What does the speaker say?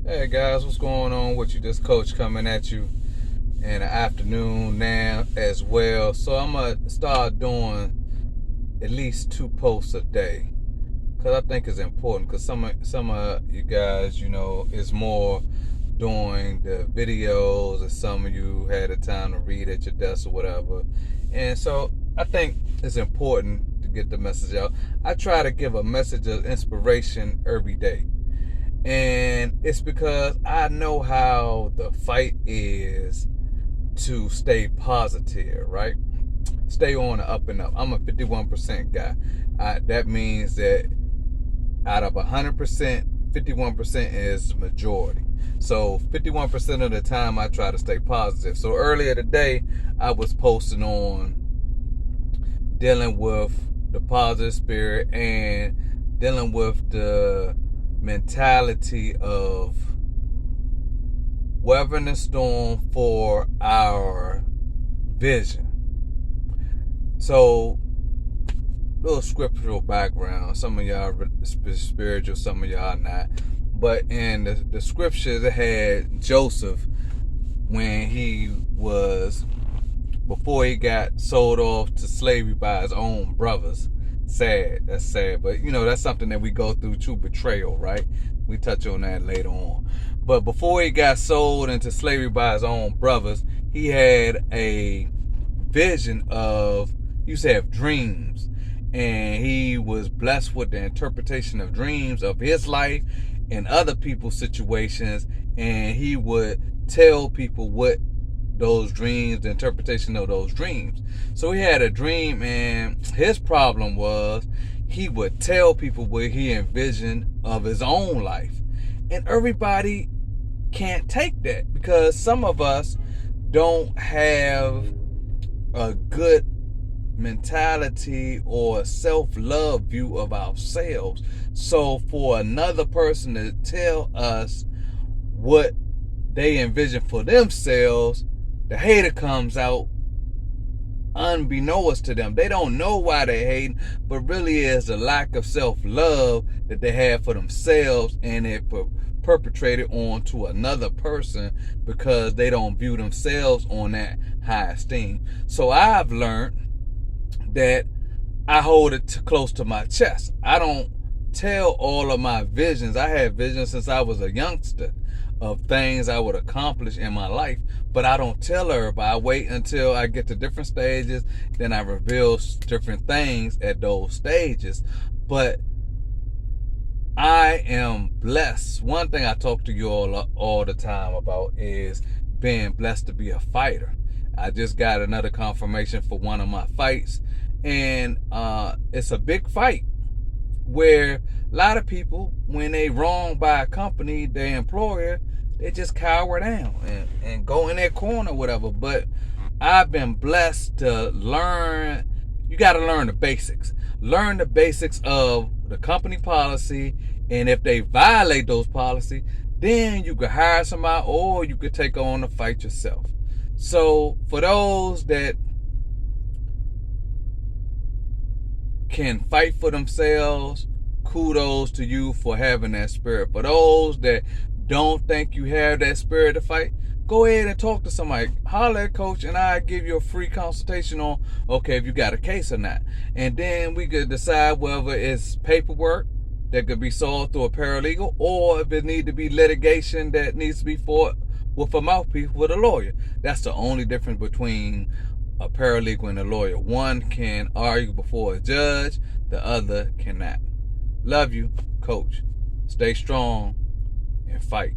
Hey guys, what's going on with you? This coach coming at you in the afternoon now as well. So I'm gonna start doing at least 2 posts a day because I think it's important. Because some of you guys, is more doing the videos, and some of you had the time to read at your desk or whatever. And so I think it's important to get the message out. I try to give a message of inspiration every day. And it's because I know how the fight is to stay positive, right? Stay on the up and up. I'm a 51% guy. That means that out of 100%, 51% is the majority. So 51% of the time I try to stay positive. So earlier today, I was posting on dealing with the positive spirit and dealing with the mentality of weathering the storm for our vision. So, little scriptural background. Some of y'all spiritual, some of y'all not. But in the scriptures, it had Joseph when before he got sold off to slavery by his own brothers. Sad. That's sad. But, that's something that we go through too, betrayal, right? We touch on that later on. But before he got sold into slavery by his own brothers, he had a vision of, used to have dreams. And he was blessed with the interpretation of dreams of his life and other people's situations. And he would tell people what those dreams, the interpretation of those dreams. So he had a dream, and his problem was he would tell people what he envisioned of his own life. And everybody can't take that because some of us don't have a good mentality or self-love view of ourselves. So for another person to tell us what they envision for themselves, the hater comes out unbeknownst to them. They don't know why they hate, but really is a lack of self-love that they have for themselves, and it perpetrated onto another person because they don't view themselves on that high esteem. So I've learned that I hold it close to my chest. I don't tell all of my visions. I had visions since I was a youngster of things I would accomplish in my life, but I don't tell everybody. I wait until I get to different stages, then I reveal different things at those stages. But I am blessed. One thing I talk to you all the time about is being blessed to be a fighter. I just got another confirmation for one of my fights, and it's a big fight where a lot of people, when they wronged by a company, their employer, they just cower down and go in their corner, whatever. But I've been blessed to learn. You got to learn the basics. Learn the basics of the company policy, and if they violate those policies, then you could hire somebody or you could take on the fight yourself. So for those that can fight for themselves, kudos to you for having that spirit. For those that don't think you have that spirit to fight, go ahead and talk to somebody. Holler at Coach and I give you a free consultation on, okay, if you got a case or not. And then we could decide whether it's paperwork that could be solved through a paralegal, or if it need to be litigation that needs to be fought with a mouthpiece with a lawyer. That's the only difference between a paralegal and a lawyer. One can argue before a judge, the other cannot. Love you, Coach. Stay strong and fight.